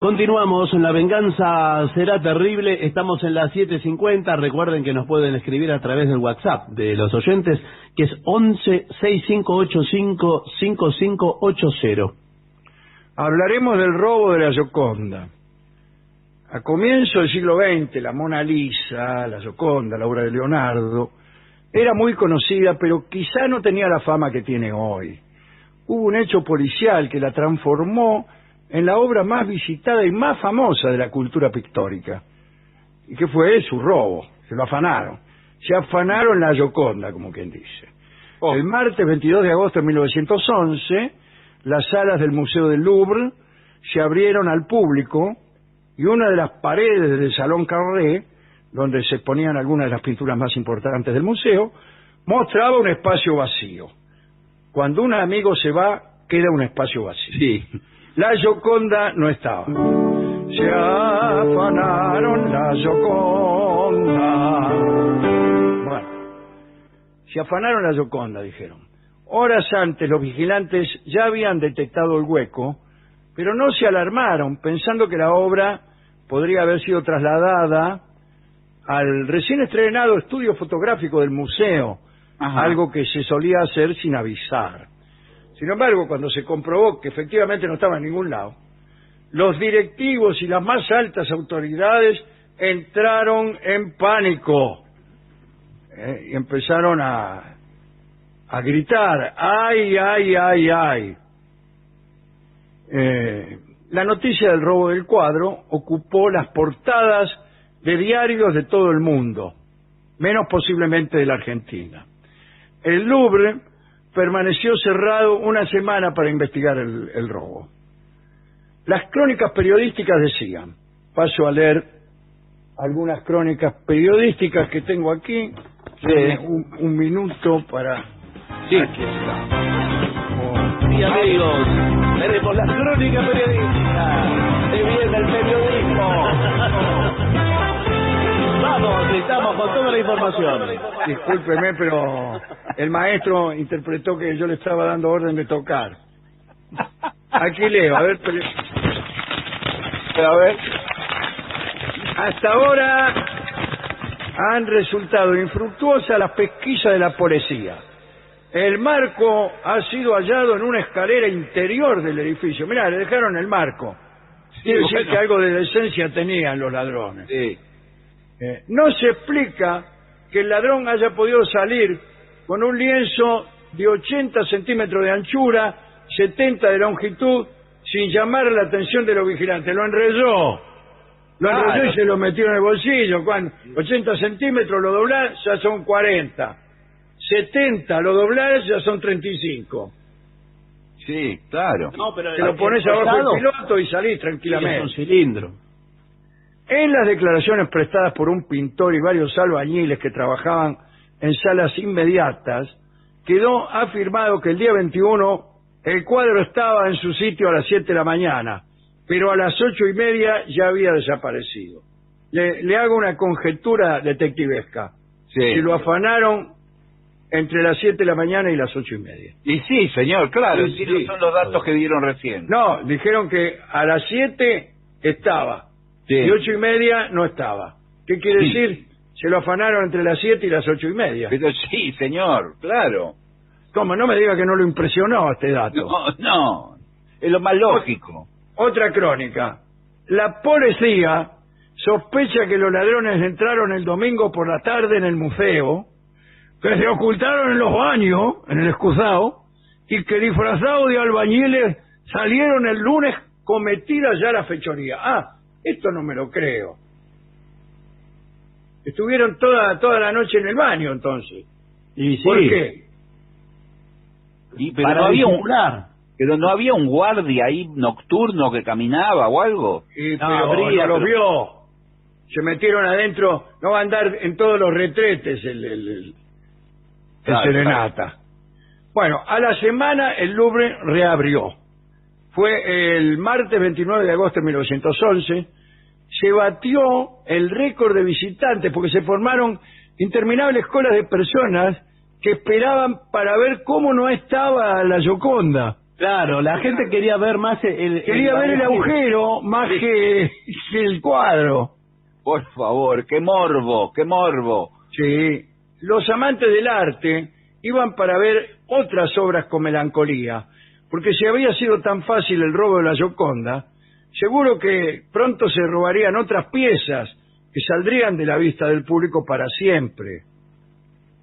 Continuamos, La venganza será terrible, estamos en las 7:50, recuerden que nos pueden escribir a través del WhatsApp de los oyentes, que es 11-6585-5580. Hablaremos del robo de la Gioconda. A comienzo del siglo XX, la Mona Lisa, la Gioconda, la obra de Leonardo, era muy conocida, pero quizá no tenía la fama que tiene hoy. Hubo un hecho policial que la transformó en la obra más visitada y más famosa de la cultura pictórica. ¿Y qué fue? Su robo. Se lo afanaron. Se afanaron la Gioconda, como quien dice. El martes 22 de agosto de 1911, las salas del Museo del Louvre se abrieron al público y una de las paredes del Salón Carré, donde se exponían algunas de las pinturas más importantes del museo, mostraba un espacio vacío. Cuando un amigo se va, queda un espacio vacío. Sí. La Gioconda no estaba. Se afanaron la Gioconda. Bueno, se afanaron la Gioconda, dijeron. Horas antes los vigilantes ya habían detectado el hueco, pero no se alarmaron, pensando que la obra podría haber sido trasladada al recién estrenado estudio fotográfico del museo, algo que se solía hacer sin avisar. Sin embargo, cuando se comprobó que efectivamente no estaba en ningún lado, los directivos y las más altas autoridades entraron en pánico y empezaron a gritar, ¡ay, ay, ay, ay! La noticia del robo del cuadro ocupó las portadas de diarios de todo el mundo, menos posiblemente de la Argentina. El Louvre permaneció cerrado una semana para investigar el robo. Las crónicas periodísticas decían, paso a leer algunas crónicas periodísticas que tengo aquí, un minuto para... Sí. Aquí está. Sí, amigos, tenemos las crónicas periodísticas, se viene el periodismo. Vamos, estamos con toda la información. Discúlpeme, pero el maestro interpretó que yo le estaba dando orden de tocar. Aquí leo, a ver. Hasta ahora han resultado infructuosas las pesquisas de la policía. El marco ha sido hallado en una escalera interior del edificio. Mirá, le dejaron el marco. Quiere decir que algo de decencia tenían los ladrones. Sí. No se explica que el ladrón haya podido salir con un lienzo de 80 centímetros de anchura, 70 de longitud, sin llamar la atención de los vigilantes. Lo enrolló. Y se lo metió en el bolsillo. Cuando 80 centímetros lo doblás, ya son 40. 70 lo doblás, ya son 35. Sí, claro. No, pero te lo pones abajo del piloto y salís tranquilamente. Es un cilindro. En las declaraciones prestadas por un pintor y varios albañiles que trabajaban en salas inmediatas, quedó afirmado que el día 21 el cuadro estaba en su sitio a las 7 de la mañana, pero a las 8:30 ya había desaparecido. Le hago una conjetura detectivesca. Sí. Se lo afanaron entre las 7 de la mañana y las 8:30. Y sí, señor, claro, Sí, sí, son los datos que dieron recién. No, dijeron que a las 7 estaba. Sí. Y 8:30 no estaba. ¿Qué quiere decir? Se lo afanaron entre las 7 y las 8:30. Pero sí, señor, claro. ¿Cómo? No me diga que no lo impresionó este dato. No, es lo más lógico. Otra crónica. La policía sospecha que los ladrones entraron el domingo por la tarde en el museo, que se ocultaron en los baños, en el excusado, y que disfrazados de albañiles salieron el lunes cometida ya la fechoría. Esto no me lo creo. Estuvieron toda la noche en el baño, entonces. Y sí. ¿Por qué? Pero Para no había disimular. no había un guardia ahí nocturno que caminaba o algo. Pero no los vio. Se metieron adentro. No va a andar en todos los retretes el serenata. Claro. Bueno, a la semana el Louvre reabrió. Fue el martes 29 de agosto de 1911. Se batió el récord de visitantes porque se formaron interminables colas de personas que esperaban para ver cómo no estaba la Gioconda. Claro, la gente quería ver más Quería ver el agujero más que el cuadro. Por favor, qué morbo, qué morbo. Sí, los amantes del arte iban para ver otras obras con melancolía, porque si había sido tan fácil el robo de la Gioconda, seguro que pronto se robarían otras piezas que saldrían de la vista del público para siempre.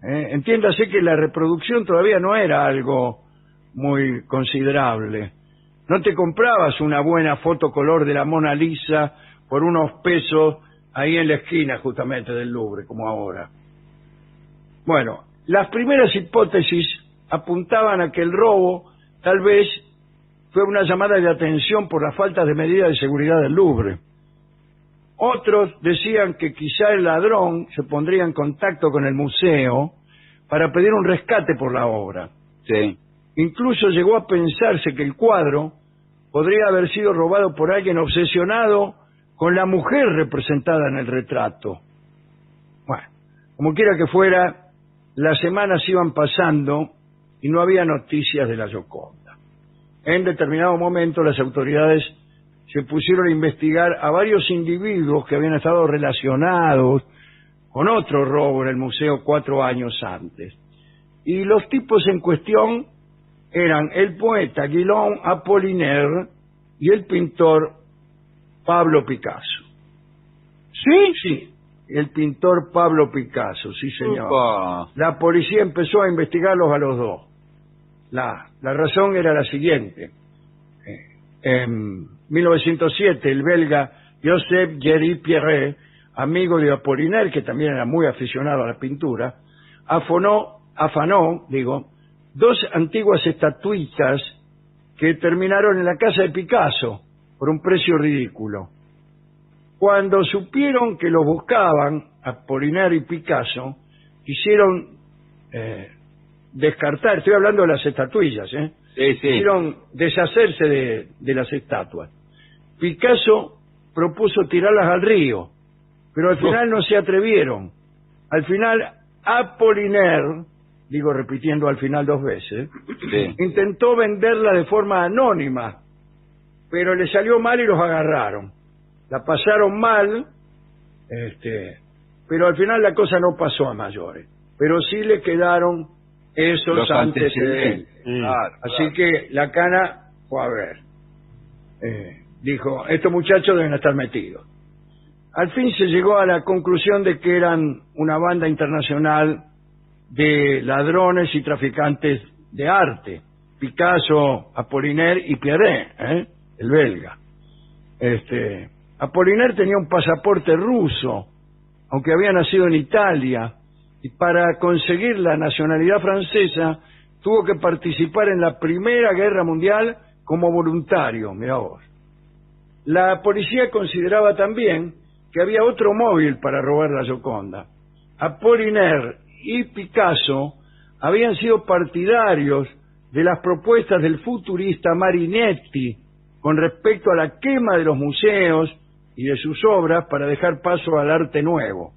Entiéndase que la reproducción todavía no era algo muy considerable. No te comprabas una buena foto color de la Mona Lisa por unos pesos ahí en la esquina justamente del Louvre, como ahora. Bueno, las primeras hipótesis apuntaban a que el robo tal vez fue una llamada de atención por la falta de medidas de seguridad del Louvre. Otros decían que quizá el ladrón se pondría en contacto con el museo para pedir un rescate por la obra. Sí. Incluso llegó a pensarse que el cuadro podría haber sido robado por alguien obsesionado con la mujer representada en el retrato. Bueno, como quiera que fuera, las semanas iban pasando y no había noticias de la Gioconda. En determinado momento las autoridades se pusieron a investigar a varios individuos que habían estado relacionados con otro robo en el museo 4 años antes. Y los tipos en cuestión eran el poeta Guillaume Apollinaire y el pintor Pablo Picasso. ¿Sí? Sí, el pintor Pablo Picasso, sí señor. Upa. La policía empezó a investigarlos a los dos. La razón era la siguiente. En 1907, el belga Joseph Géry Pierret, amigo de Apollinaire, que también era muy aficionado a la pintura, afanó, dos antiguas estatuitas que terminaron en la casa de Picasso por un precio ridículo. Cuando supieron que los buscaban, Apollinaire y Picasso, quisieron descartar, estoy hablando de las estatuillas, Sí, sí. quisieron deshacerse de las estatuas. Picasso propuso tirarlas al río, pero al final no se atrevieron. Al final, Apollinaire, digo repitiendo al final 2 veces, Sí. intentó venderla de forma anónima, pero le salió mal y los agarraron. La pasaron mal, pero al final la cosa no pasó a mayores. Pero sí le quedaron esos Los antecedentes. Claro, Así claro. que la cana fue a ver. Dijo, estos muchachos deben estar metidos. Al fin se llegó a la conclusión de que eran una banda internacional de ladrones y traficantes de arte. Picasso, Apollinaire y Pierret, el belga. Apollinaire tenía un pasaporte ruso, aunque había nacido en Italia, y para conseguir la nacionalidad francesa tuvo que participar en la Primera Guerra Mundial como voluntario, mirá vos. La policía consideraba también que había otro móvil para robar la Gioconda. Apollinaire y Picasso habían sido partidarios de las propuestas del futurista Marinetti con respecto a la quema de los museos y de sus obras para dejar paso al arte nuevo.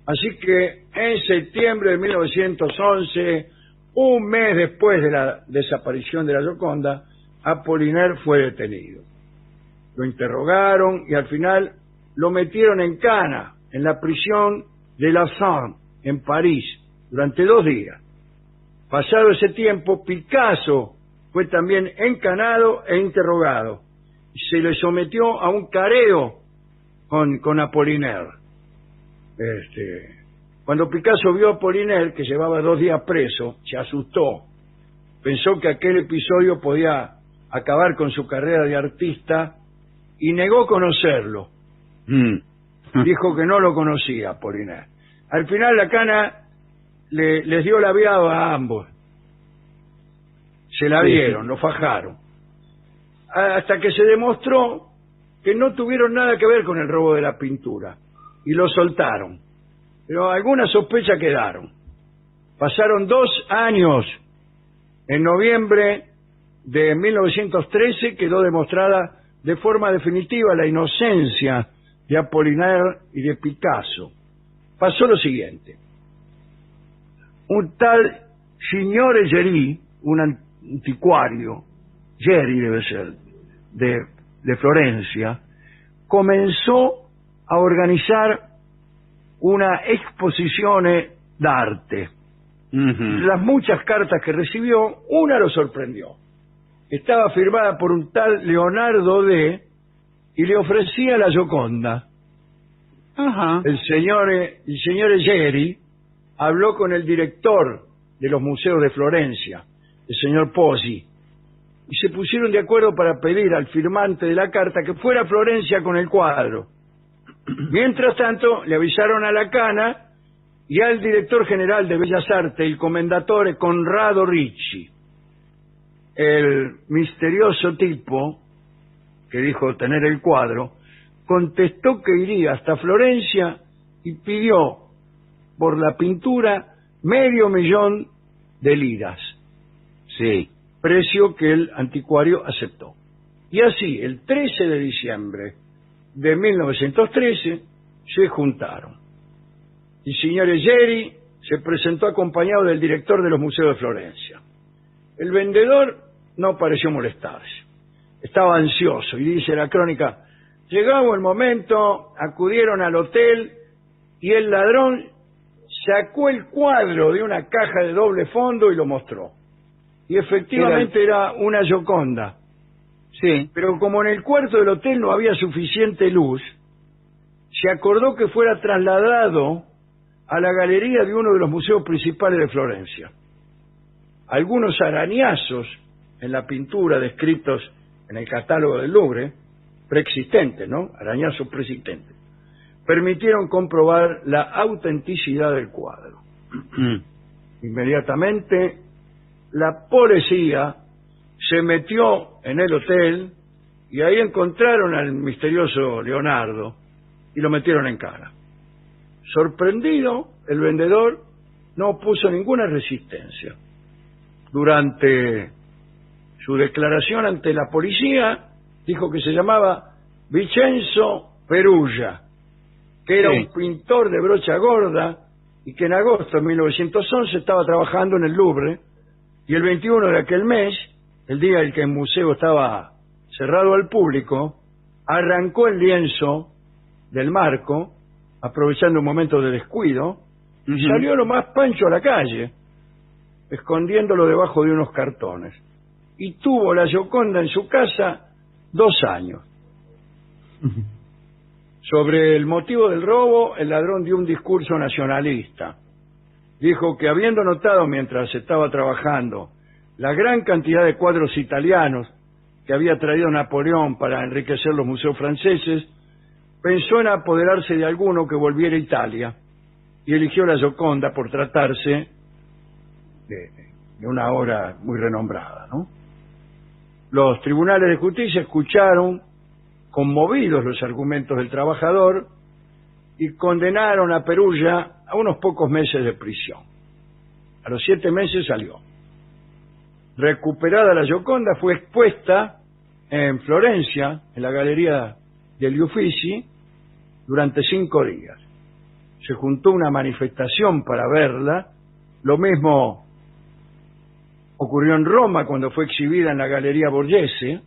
Así que en septiembre de 1911, un mes después de la desaparición de la Gioconda, Apollinaire fue detenido. Lo interrogaron y al final lo metieron en cana, en la prisión de la Seine, en París, durante 2 días. Pasado ese tiempo, Picasso fue también encanado e interrogado. Se le sometió a un careo con Apollinaire. Cuando Picasso vio a Apollinaire, que llevaba 2 días preso, se asustó. Pensó que aquel episodio podía acabar con su carrera de artista y negó conocerlo. Dijo que no lo conocía, Apollinaire. Al final la cana les dio la viada a ambos. Se la dieron, lo fajaron. Hasta que se demostró que no tuvieron nada que ver con el robo de la pintura. Y lo soltaron. Pero algunas sospechas quedaron. Pasaron 2 años. En noviembre de 1913 quedó demostrada de forma definitiva la inocencia de Apollinaire y de Picasso. Pasó lo siguiente. Un tal Signore Géry, un anticuario, Geri debe ser, de Florencia, comenzó a organizar una exposición d'arte. Las muchas cartas que recibió, una lo sorprendió. Estaba firmada por un tal Leonardo D. y le ofrecía la Gioconda. Ajá. El señor Geri habló con el director de los museos de Florencia, el señor Pozzi, y se pusieron de acuerdo para pedir al firmante de la carta que fuera a Florencia con el cuadro. Mientras tanto, le avisaron a Lacanna y al director general de Bellas Artes, el comendatore Conrado Ricci. El misterioso tipo que dijo tener el cuadro contestó que iría hasta Florencia y pidió por la pintura $500,000 de liras. Sí. Precio que el anticuario aceptó. Y así, el 13 de diciembre de 1913, se juntaron. El señor Geri se presentó acompañado del director de los museos de Florencia. El vendedor no pareció molestarse. Estaba ansioso y dice la crónica: llegado el momento, acudieron al hotel y el ladrón sacó el cuadro de una caja de doble fondo y lo mostró. Y efectivamente era una Gioconda. Sí. Pero como en el cuarto del hotel no había suficiente luz, se acordó que fuera trasladado a la galería de uno de los museos principales de Florencia. Algunos arañazos en la pintura descritos en el catálogo del Louvre, preexistentes, ¿no? Arañazos preexistentes, permitieron comprobar la autenticidad del cuadro. Inmediatamente, la policía se metió en el hotel y ahí encontraron al misterioso Leonardo y lo metieron en cara. Sorprendido, el vendedor no opuso ninguna resistencia. Durante su declaración ante la policía, dijo que se llamaba Vincenzo Perugia, que era un pintor de brocha gorda y que en agosto de 1911 estaba trabajando en el Louvre, y el 21 de aquel mes, el día en que el museo estaba cerrado al público, arrancó el lienzo del marco, aprovechando un momento de descuido, y salió lo más pancho a la calle, escondiéndolo debajo de unos cartones. Y tuvo la Gioconda en su casa 2 años. Sobre el motivo del robo, el ladrón dio un discurso nacionalista. Dijo que habiendo notado mientras estaba trabajando la gran cantidad de cuadros italianos que había traído Napoleón para enriquecer los museos franceses, pensó en apoderarse de alguno que volviera a Italia y eligió la Gioconda por tratarse de una obra muy renombrada, ¿no? Los tribunales de justicia escucharon conmovidos los argumentos del trabajador y condenaron a Perugia a unos pocos meses de prisión. A los 7 meses salió. Recuperada la Gioconda, fue expuesta en Florencia, en la galería degli Uffizi, durante 5 días. Se juntó una manifestación para verla. Lo mismo ocurrió en Roma cuando fue exhibida en la Galería Borghese.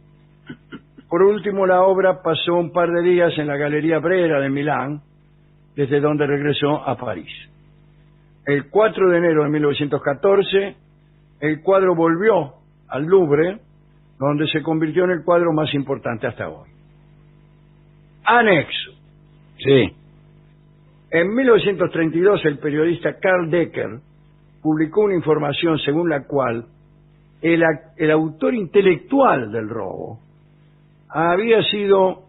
Por último, la obra pasó un par de días en la Galería Brera de Milán, desde donde regresó a París. El 4 de enero de 1914, el cuadro volvió al Louvre, donde se convirtió en el cuadro más importante hasta hoy. Anexo. Sí. En 1932, el Karl Decker publicó una información según la cual el autor intelectual del robo había sido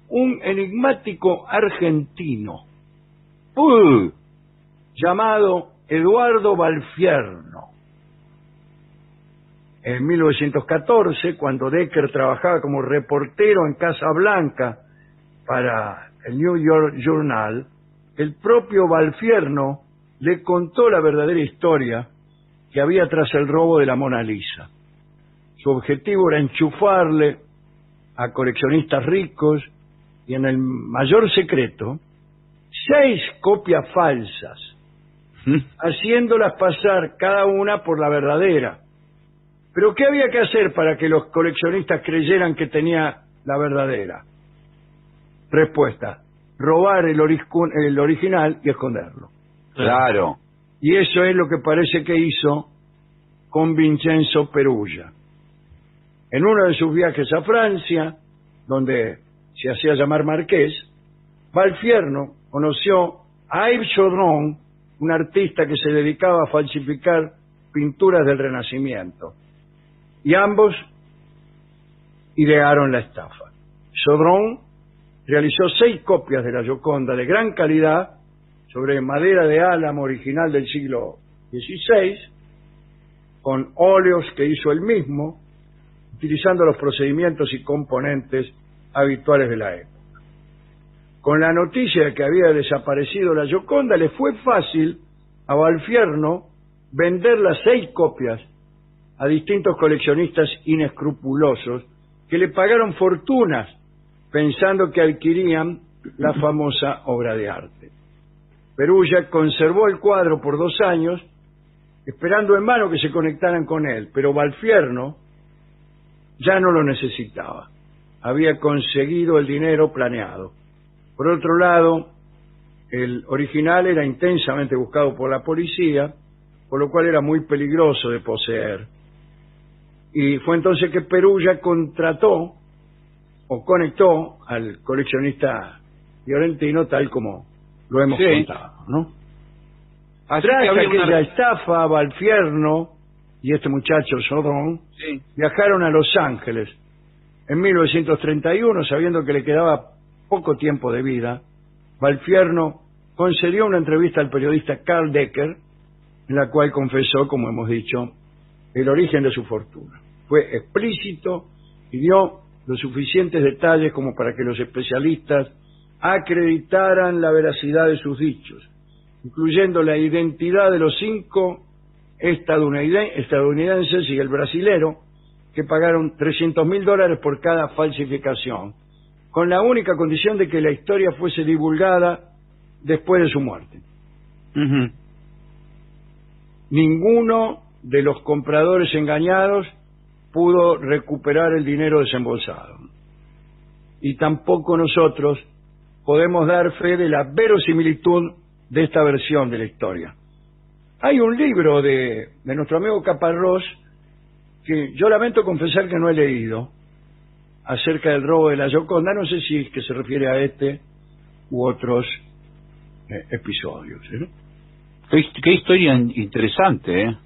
un enigmático argentino llamado Eduardo Valfierno. En 1914, cuando Decker trabajaba como reportero en Casablanca para el New York Journal, el propio Valfierno le contó la verdadera historia que había tras el robo de la Mona Lisa. Su objetivo era enchufarle a coleccionistas ricos y en el mayor secreto 6 copias falsas, haciéndolas pasar cada una por la verdadera. Pero ¿qué había que hacer para que los coleccionistas creyeran que tenía la verdadera? Respuesta: robar el original y esconderlo. Claro. Y eso es lo que parece que hizo con Vincenzo Perugia. En uno de sus viajes a Francia, donde se hacía llamar marqués, Valfierno conoció a Yves Chaudron, un artista que se dedicaba a falsificar pinturas del Renacimiento. Y ambos idearon la estafa. Chaudron realizó 6 copias de la Gioconda de gran calidad sobre madera de álamo original del siglo XVI, con óleos que hizo él mismo, utilizando los procedimientos y componentes habituales de la época. Con la noticia de que había desaparecido la Gioconda, le fue fácil a Valfierno vender las 6 copias a distintos coleccionistas inescrupulosos que le pagaron fortunas pensando que adquirían la famosa obra de arte. Perugia conservó el cuadro por 2 años, esperando en vano que se conectaran con él, pero Valfierno ya no lo necesitaba. Había conseguido el dinero planeado. Por otro lado, el original era intensamente buscado por la policía, por lo cual era muy peligroso de poseer. Y fue entonces que Perugia contrató o conectó al coleccionista fiorentino, tal como lo hemos contado, ¿no? Así Tras que había aquella estafa, Valfierno y este muchacho Chaudron viajaron a Los Ángeles en 1931, sabiendo que le quedaba poco tiempo de vida. Valfierno concedió una entrevista al periodista Carl Decker, en la cual confesó, como hemos dicho, el origen de su fortuna. Fue explícito y dio los suficientes detalles como para que los especialistas acreditaran la veracidad de sus dichos, incluyendo la identidad de los 5 estadounidenses y el brasilero, que pagaron $300.000 por cada falsificación, con la única condición de que la historia fuese divulgada después de su muerte. Ninguno de los compradores engañados pudo recuperar el dinero desembolsado. Y tampoco nosotros podemos dar fe de la verosimilitud de esta versión de la historia. Hay un libro de nuestro amigo Caparrós que yo lamento confesar que no he leído, acerca del robo de la Gioconda. No sé si es que se refiere a este u otros episodios. Qué historia interesante, ¿eh?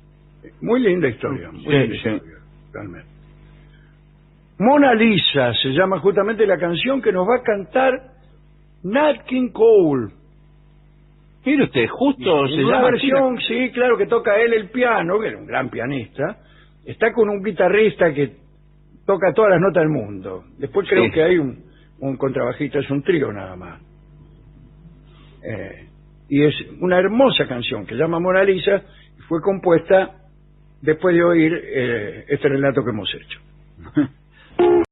Muy linda historia, historia, realmente. Mona Lisa se llama justamente la canción que nos va a cantar Nat King Cole. Mire usted, justo se una llama versión, sí, claro, que toca él el piano, que era un gran pianista. Está con un guitarrista que toca todas las notas del mundo. Después creo que hay un contrabajista, es un trío nada más. Y es una hermosa canción que se llama Mona Lisa, y fue compuesta después de oír este relato que hemos hecho.